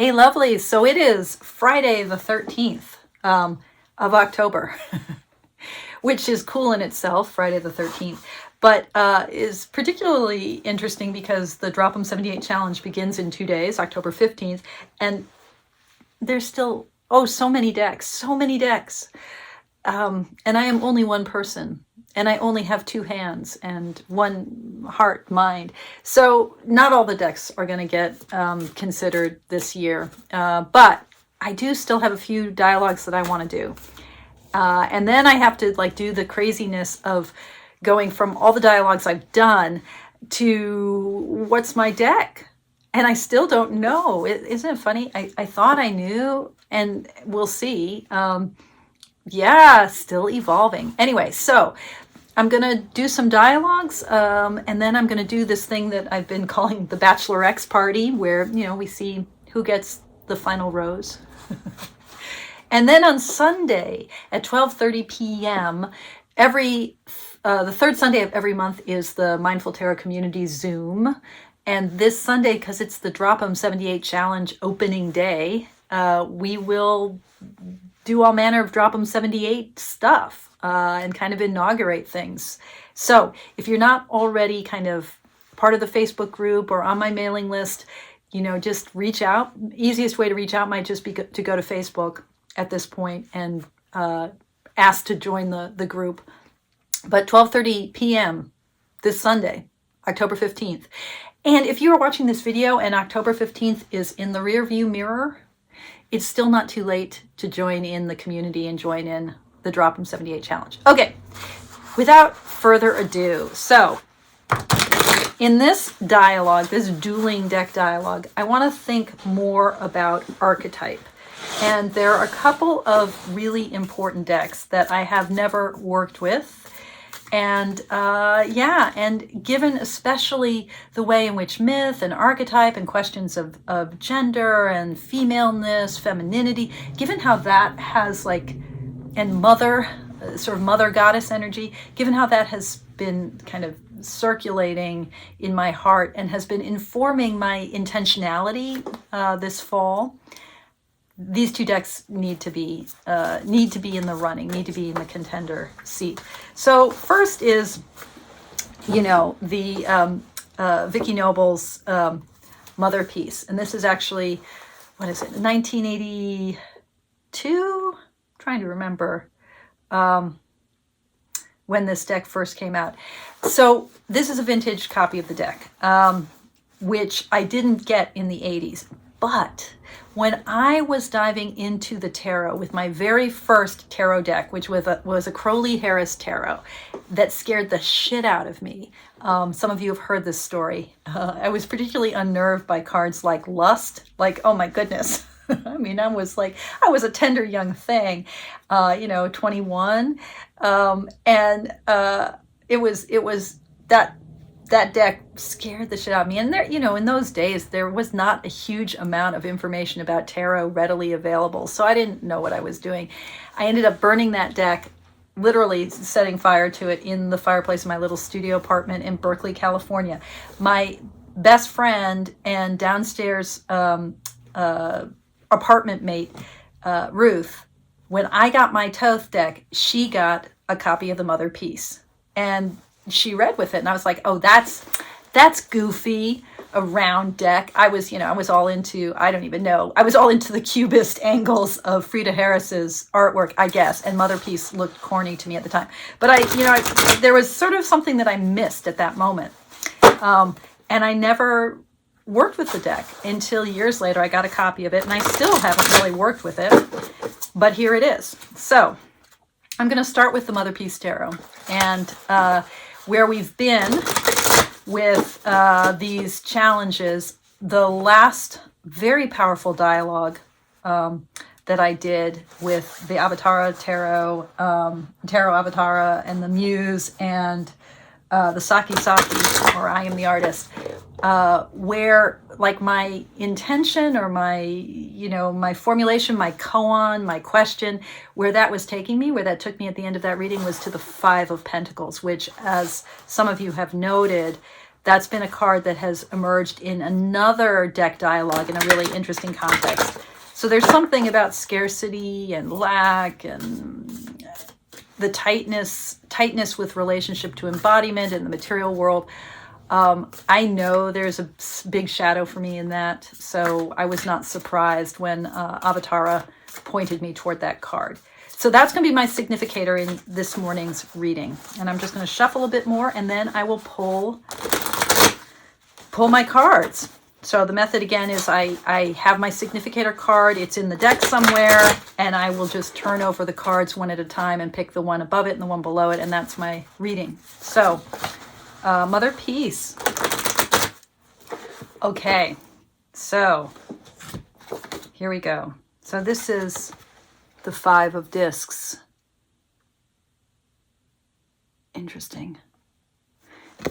Hey, lovely. So it is Friday the 13th of October, which is cool in itself, Friday the 13th, but is particularly interesting because the Drop 'em 78 challenge begins in 2 days, October 15th, and there's still, so many decks, so many decks. And I am only one person, and I only have two hands and one heart, mind. So not all the decks are going to get considered this year, but I do still have a few dialogues that I want to do. And then I have to do the craziness of going from all the dialogues I've done to what's my deck. And I still don't know. Isn't it funny? I thought I knew, and we'll see. Yeah, still evolving. Anyway, so I'm going to do some dialogues, and then I'm going to do this thing that I've been calling the Bachelor X party, where, we see who gets the final rose. And then on Sunday at 12:30 p.m., the third Sunday of every month is the Mindful Tarot Community Zoom. And this Sunday, because it's the Drop 'em 78 Challenge opening day, we will do all manner of Drop 'em 78 stuff and kind of inaugurate things. So if you're not already kind of part of the Facebook group or on my mailing list, just reach out. Easiest way to reach out might just be to go to Facebook at this point and ask to join the group. But 12:30 p.m. this Sunday, October 15th. And if you are watching this video and October 15th is in the rearview mirror, it's still not too late to join in the community and join in the Drop 'em 78 challenge. Okay, without further ado, so in this dialogue, this dueling deck dialogue, I want to think more about archetype. And there are a couple of really important decks that I have never worked with. And and given especially the way in which myth and archetype and questions of gender and femaleness, femininity, given how that has and mother, sort of mother goddess energy, given how that has been kind of circulating in my heart and has been informing my intentionality this fall, these two decks need to be in the running, need to be in the contender seat. So first is, the Vicky Noble's Motherpeace, and this is actually, 1982? Trying to remember when this deck first came out. So this is a vintage copy of the deck, which I didn't get in the 80s, but when I was diving into the tarot with my very first tarot deck, which was a Crowley Harris tarot that scared the shit out of me. Some of you have heard this story. I was particularly unnerved by cards like Lust, oh my goodness. I mean, I was a tender young thing, 21. And it was that deck scared the shit out of me. And there, in those days, there was not a huge amount of information about tarot readily available. So I didn't know what I was doing. I ended up burning that deck, literally setting fire to it in the fireplace of my little studio apartment in Berkeley, California. My best friend and downstairs apartment mate, Ruth, when I got my Toth deck, she got a copy of the Motherpeace. And she read with it, and I was like, oh, that's goofy, a round deck. I was all into, I don't even know, I was all into the cubist angles of Frida Harris's artwork, I guess, and Motherpeace looked corny to me at the time. But there was sort of something that I missed at that moment. And I never worked with the deck until years later. I got a copy of it, and I still haven't really worked with it, but here it is. So I'm going to start with the Motherpeace Tarot, and where we've been with these challenges. The last very powerful dialogue that I did with the Avatara Tarot, Tarot Avatara, and the Muse, and the Saki, or I Am the Artist, where my intention or my formulation, my koan, my question, where that was taking me, where that took me at the end of that reading was to the Five of Pentacles, which, as some of you have noted, That's been a card that has emerged in another deck dialogue in a really interesting context. So there's something about scarcity and lack and the tightness with relationship to embodiment in the material world. I know there's a big shadow for me in that, so I was not surprised when Avatara pointed me toward that card. So that's going to be my significator in this morning's reading. And I'm just going to shuffle a bit more, and then I will pull my cards. So the method again is I have my significator card. It's in the deck somewhere, and I will just turn over the cards one at a time and pick the one above it and the one below it, and that's my reading. So Motherpeace. Okay, so here we go. So this is the 5 of discs. Interesting.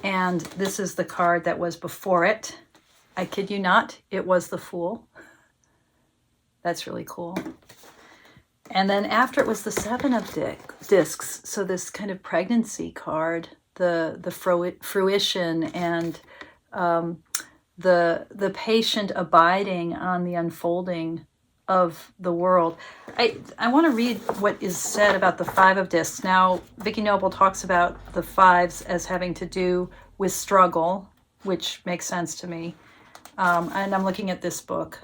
And this is the card that was before it. I kid you not, it was the Fool. That's really cool. And then after it was the 7 of discs. So this kind of pregnancy card, the fruition and the patient abiding on the unfolding of the world. I want to read what is said about the 5 of discs. Now, Vicky Noble talks about the 5s as having to do with struggle, which makes sense to me. And I'm looking at this book.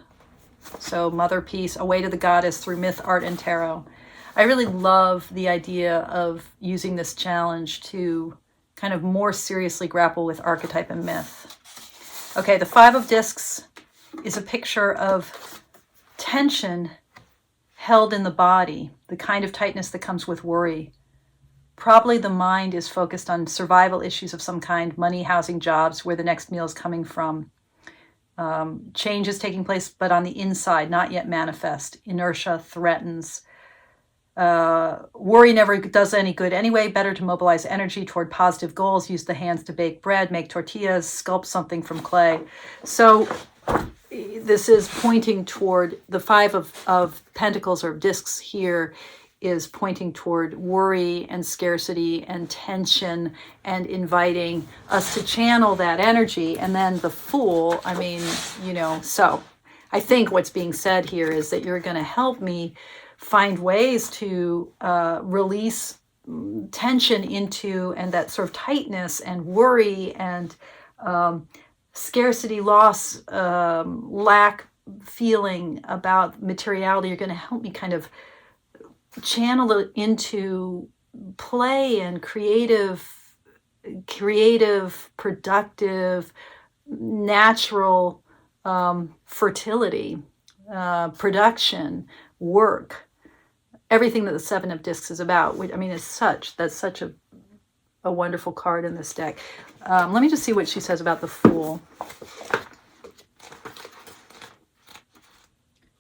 So Motherpeace, A Way to the Goddess Through Myth, Art, and Tarot. I really love the idea of using this challenge to kind of more seriously grapple with archetype and myth. Okay, the 5 of discs is a picture of tension held in the body, the kind of tightness that comes with worry. Probably the mind is focused on survival issues of some kind, money, housing, jobs, where the next meal is coming from. Change is taking place, but on the inside, not yet manifest. Inertia threatens. Worry never does any good anyway. Better to mobilize energy toward positive goals, use the hands to bake bread, make tortillas, sculpt something from clay. So this is pointing toward the 5 of pentacles or discs here is pointing toward worry and scarcity and tension and inviting us to channel that energy. And then the Fool, I mean, so I think what's being said here is that you're going to help me find ways to release tension into and that sort of tightness and worry and scarcity, loss, lack feeling about materiality. You're going to help me kind of channel it into play and creative, productive, natural fertility, production, work, everything that the 7 of discs is about. I mean, that's such a wonderful card in this deck. Let me just see what she says about the Fool.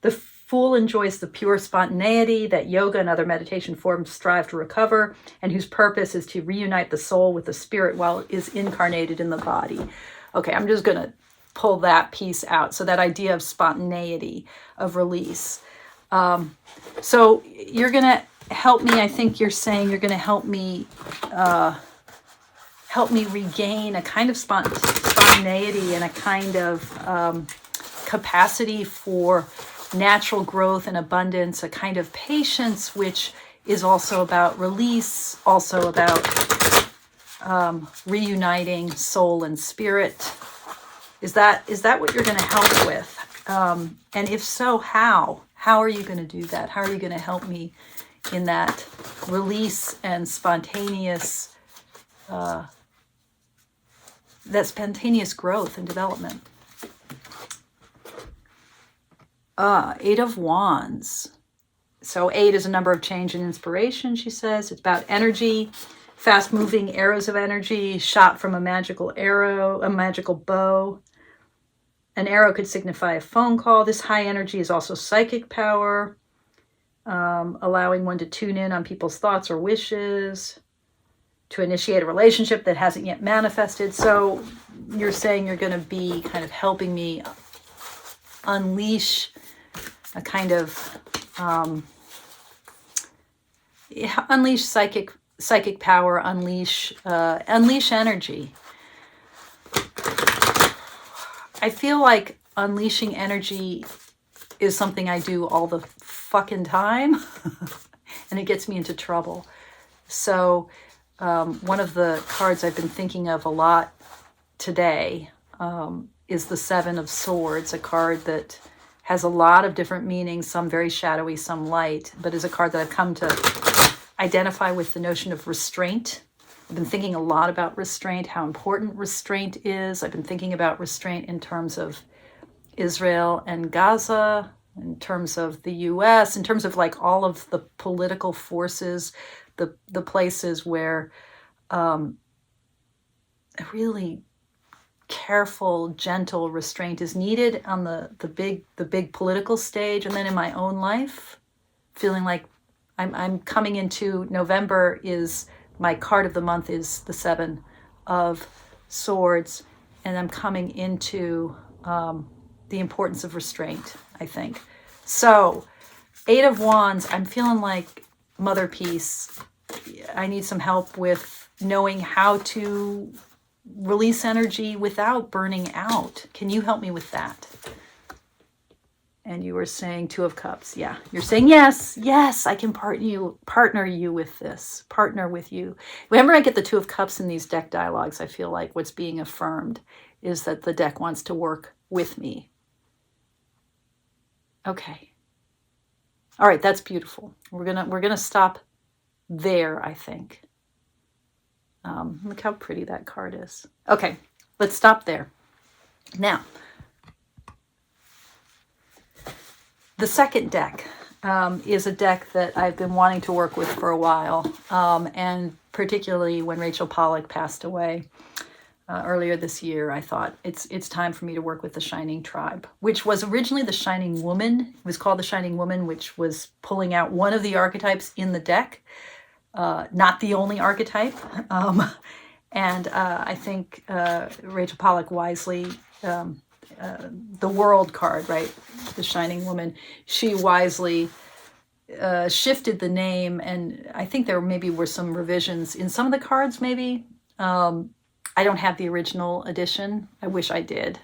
The Fool enjoys the pure spontaneity that yoga and other meditation forms strive to recover, and whose purpose is to reunite the soul with the spirit while it is incarnated in the body. Okay, I'm just going to pull that piece out. So that idea of spontaneity, of release. So you're going to help me. I think you're saying you're going to help me regain a kind of spontaneity and a kind of capacity for natural growth and abundance, a kind of patience, which is also about release, also about reuniting soul and spirit. Is that what you're going to help with? And if so, how? How are you going to do that? How are you going to help me in that release and spontaneous growth and development? 8 of Wands. So 8 is a number of change and inspiration, she says. It's about energy, fast-moving arrows of energy shot from a magical arrow, a magical bow. An arrow could signify a phone call. This high energy is also psychic power, allowing one to tune in on people's thoughts or wishes, to initiate a relationship that hasn't yet manifested. So you're saying you're going to be kind of helping me unleash a kind of unleash psychic power, unleash energy. I feel like unleashing energy is something I do all the fucking time, and it gets me into trouble. So one of the cards I've been thinking of a lot today is the Seven of Swords, a card that has a lot of different meanings, some very shadowy, some light, but is a card that I've come to identify with the notion of restraint. I've been thinking a lot about restraint, how important restraint is. I've been thinking about restraint in terms of Israel and Gaza, in terms of the US, in terms of like all of the political forces, the places where a really careful, gentle restraint is needed on the big political stage, and then in my own life, feeling like I'm coming into November. Is my card of the month is the Seven of Swords, and I'm coming into the importance of restraint, I think. So, Eight of Wands, I'm feeling like Motherpeace. I need some help with knowing how to release energy without burning out. Can you help me with that? And you were saying Two of Cups. Yeah, you're saying yes, I can partner you with this, partner with you. Whenever I get the Two of Cups in these deck dialogues, I feel like what's being affirmed is that the deck wants to work with me. Okay. All right, that's beautiful. We're gonna stop there, I think. Look how pretty that card is. Okay, let's stop there. Now, the second deck is a deck that I've been wanting to work with for a while, and particularly when Rachel Pollack passed away earlier this year, I thought it's time for me to work with the Shining Tribe, which was originally the Shining Woman. It was called the Shining Woman, which was pulling out one of the archetypes in the deck. Not the only archetype. And I think Rachel Pollack wisely, the World card, right? The Shining Woman, she wisely shifted the name. And I think there maybe were some revisions in some of the cards, maybe. I don't have the original edition. I wish I did.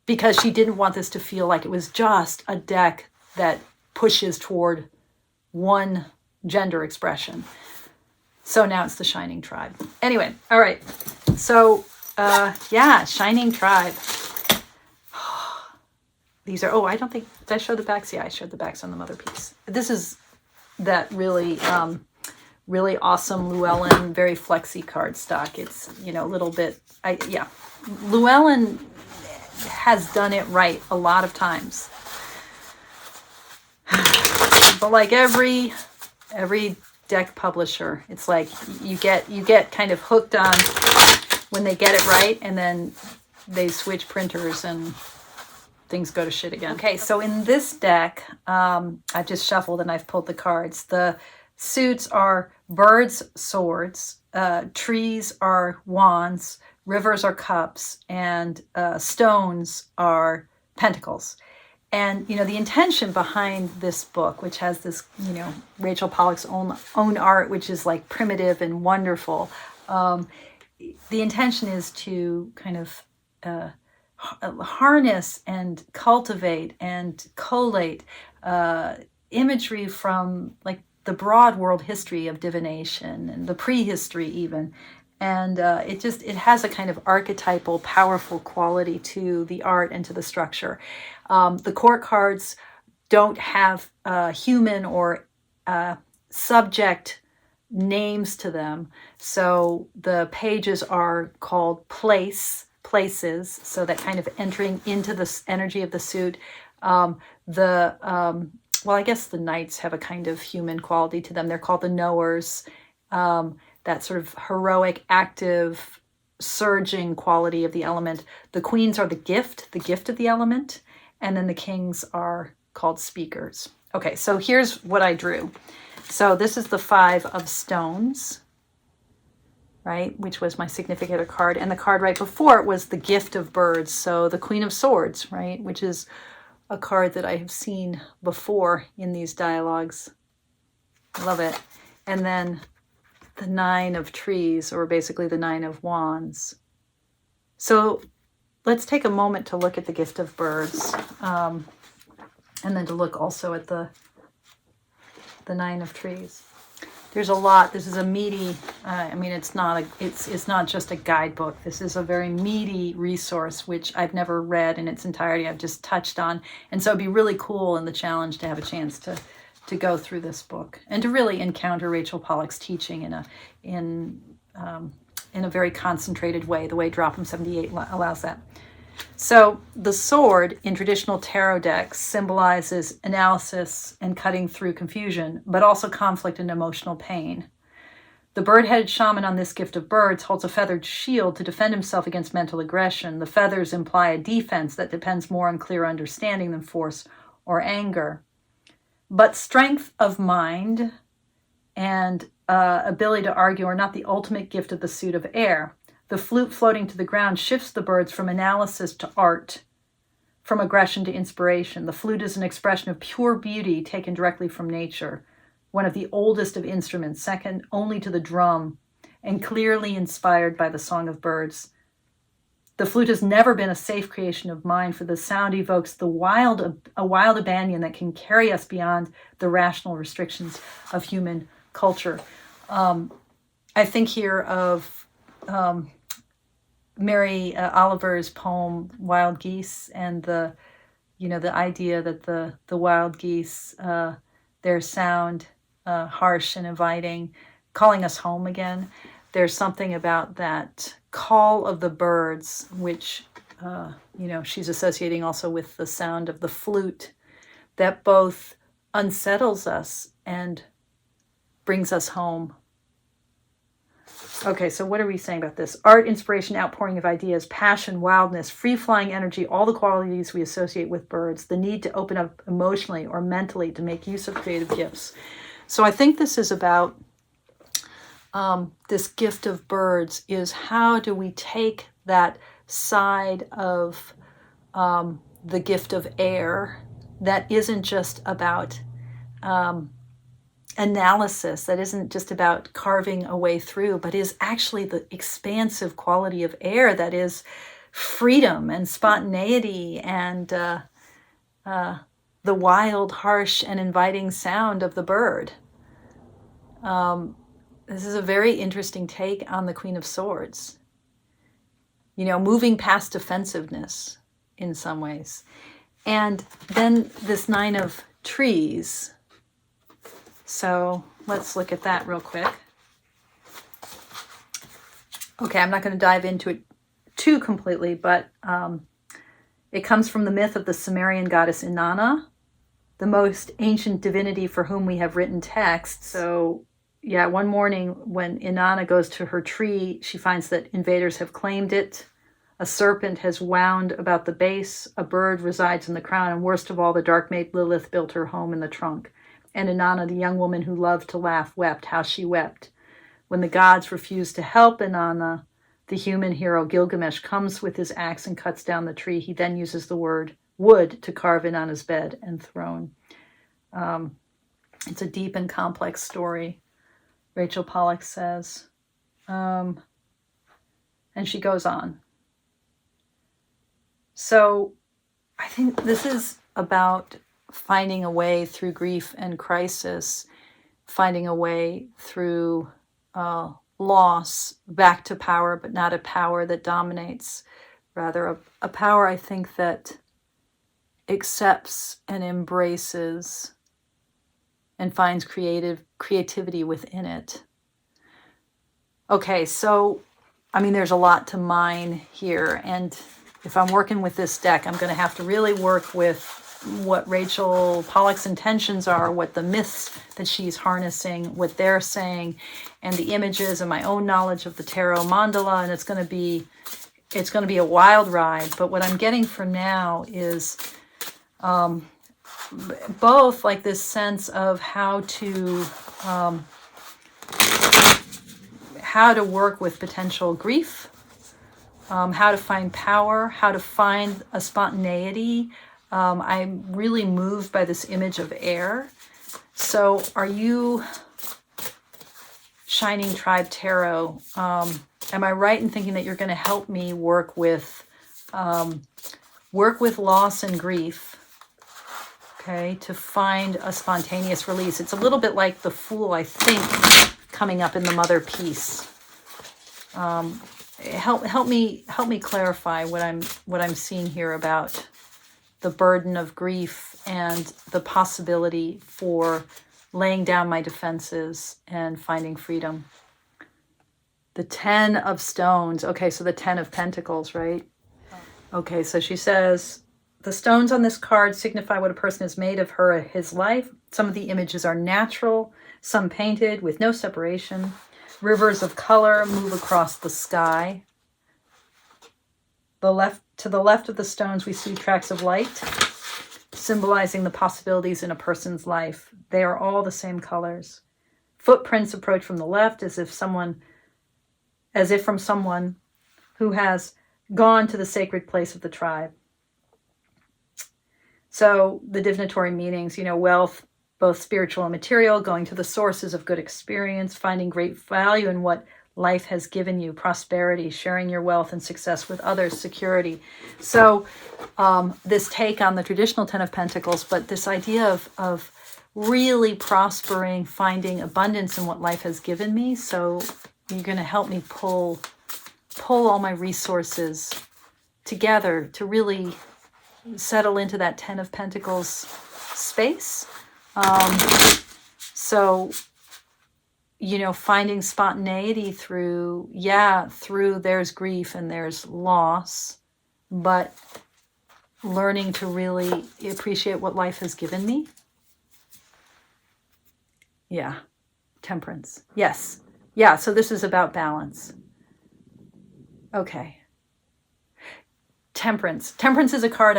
Because she didn't want this to feel like it was just a deck that pushes toward one gender expression. So now it's the Shining Tribe. Anyway, all right. So, yeah, Shining Tribe. These are, I don't think, did I show the backs? Yeah, I showed the backs on the Motherpeace. This is that really, really awesome Llewellyn, very flexy cardstock. It's, a little bit, Llewellyn has done it right a lot of times. But like every deck publisher, it's like you get kind of hooked on when they get it right, and then they switch printers and things go to shit again. Okay, so in this deck, I've just shuffled and I've pulled the cards. The suits are birds, swords, trees are wands, rivers are cups, and stones are pentacles. And, the intention behind this book, which has this, Rachel Pollack's own art, which is like primitive and wonderful. The intention is to kind of harness and cultivate and collate imagery from like the broad world history of divination and the prehistory even. And it has a kind of archetypal, powerful quality to the art and to the structure. The court cards don't have human or subject names to them. So the pages are called places. So that kind of entering into the energy of the suit. Well, I guess the knights have a kind of human quality to them. They're called the knowers. That sort of heroic, active, surging quality of the element. The queens are the gift of the element. And then the kings are called speakers. Okay, so here's what I drew. So this is the Five of Stones, right? Which was my significator card. And the card right before it was the Gift of Birds. So the Queen of Swords, right? Which is a card that I have seen before in these dialogues. I love it. And then the Nine of Trees, or basically the Nine of Wands. So let's take a moment to look at the gift of birds, and then to look also at the Nine of Trees. There's a lot. This is a meaty. I mean, it's not just a guidebook. This is a very meaty resource, which I've never read in its entirety. I've just touched on, and so it'd be really cool in the challenge to have a chance to go through this book and to really encounter Rachel Pollack's teaching in a very concentrated way, the way Drop 78 allows that. So the sword in traditional tarot decks symbolizes analysis and cutting through confusion, but also conflict and emotional pain. The bird-headed shaman on this gift of birds holds a feathered shield to defend himself against mental aggression. The feathers imply a defense that depends more on clear understanding than force or anger. But strength of mind and ability to argue are not the ultimate gift of the suit of air. The flute floating to the ground shifts the birds from analysis to art, from aggression to inspiration. The flute is an expression of pure beauty taken directly from nature, one of the oldest of instruments, second only to the drum, and clearly inspired by the song of birds. The flute has never been a safe creation of mind, for the sound evokes a wild abandon that can carry us beyond the rational restrictions of human culture. I think here of Mary Oliver's poem Wild Geese, and the idea that the wild geese, their sound harsh and inviting, calling us home again. There's something about that call of the birds, which she's associating also with the sound of the flute, that both unsettles us and brings us home. Okay, so what are we saying about this? Art, inspiration, outpouring of ideas, passion, wildness, free-flying energy, all the qualities we associate with birds, the need to open up emotionally or mentally to make use of creative gifts. So I think this is about this gift of birds, is how do we take that side of the gift of air that isn't just about analysis, that isn't just about carving a way through, but is actually the expansive quality of air that is freedom and spontaneity and the wild, harsh, and inviting sound of the bird. This is a very interesting take on the Queen of Swords. Moving past defensiveness in some ways. And then this Nine of Trees. So let's look at that real quick. Okay, I'm not going to dive into it too completely, but it comes from the myth of the Sumerian goddess Inanna, the most ancient divinity for whom we have written texts. So yeah, one morning when Inanna goes to her tree, she finds that invaders have claimed it. A serpent has wound about the base. A bird resides in the crown. And worst of all, the dark maid Lilith built her home in the trunk. And Inanna, the young woman who loved to laugh, wept. How she wept. When the gods refused to help Inanna, the human hero Gilgamesh comes with his axe and cuts down the tree. He then uses the wood to carve Inanna's bed and throne. It's a deep and complex story, Rachel Pollack says. And she goes on. So I think this is about finding a way through grief and crisis, finding a way through loss back to power, but not a power that dominates, rather a power, I think, that accepts and embraces and finds creativity within it. Okay, so, there's a lot to mine here, and if I'm working with this deck, I'm going to have to really work with what Rachel Pollack's intentions are, what the myths that she's harnessing, what they're saying, and the images and my own knowledge of the tarot mandala, and it's going to be a wild ride. But what I'm getting from now is both like this sense of how to work with potential grief, how to find power, how to find a spontaneity. I'm really moved by this image of air. So are you, Shining Tribe Tarot, am I right in thinking that you're going to help me work with Work with loss and grief, okay, to find a spontaneous release. It's a little bit like the Fool, I think, coming up in the Motherpeace. Help me clarify what I'm seeing here about the burden of grief and the possibility for laying down my defenses and finding freedom. The 10 of Stones. Okay, so the 10 of Pentacles, right? Okay, so she says, the stones on this card signify what a person is made of her or his life. Some of the images are natural, some painted with no separation. Rivers of color move across the sky. To the left of the stones, we see tracks of light, symbolizing the possibilities in a person's life. They are all the same colors. Footprints approach from the left as if from someone who has gone to the sacred place of the tribe. So the divinatory meanings, wealth, both spiritual and material, going to the sources of good experience, finding great value in what life has given you, prosperity, sharing your wealth and success with others, security. So this take on the traditional 10 of Pentacles, but this idea of really prospering, finding abundance in what life has given me. So you're going to help me pull all my resources together to really settle into that 10 of Pentacles space. So, finding spontaneity through there's grief and there's loss, but learning to really appreciate what life has given me. Yeah. Temperance. Yes. Yeah. So this is about balance. Okay. Temperance. Temperance is a card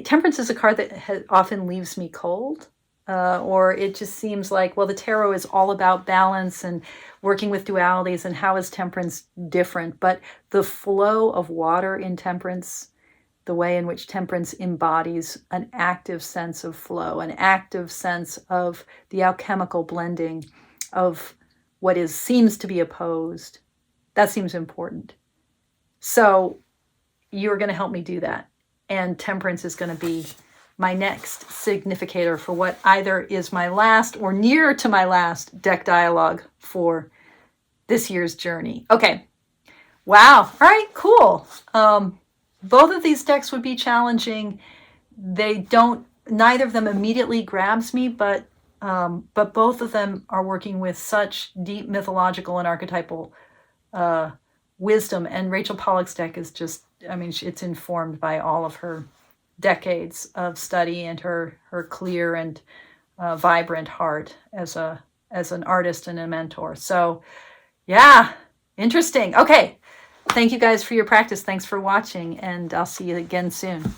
Temperance is a card that often leaves me cold. Or it just seems like, well, the tarot is all about balance and working with dualities, and how is temperance different? But the flow of water in temperance, the way in which temperance embodies an active sense of flow, an active sense of the alchemical blending of what seems to be opposed, that seems important. So you're going to help me do that. And temperance is going to be my next significator for what either is my last or near to my last deck dialogue for this year's journey. Okay. Wow. All right, cool. Both of these decks would be challenging. Neither of them immediately grabs me, but both of them are working with such deep mythological and archetypal wisdom. And Rachel Pollack's deck is just, it's informed by all of her decades of study and her clear and vibrant heart as an artist and a mentor. So yeah, interesting. Okay. Thank you guys for your practice. Thanks for watching, and I'll see you again soon.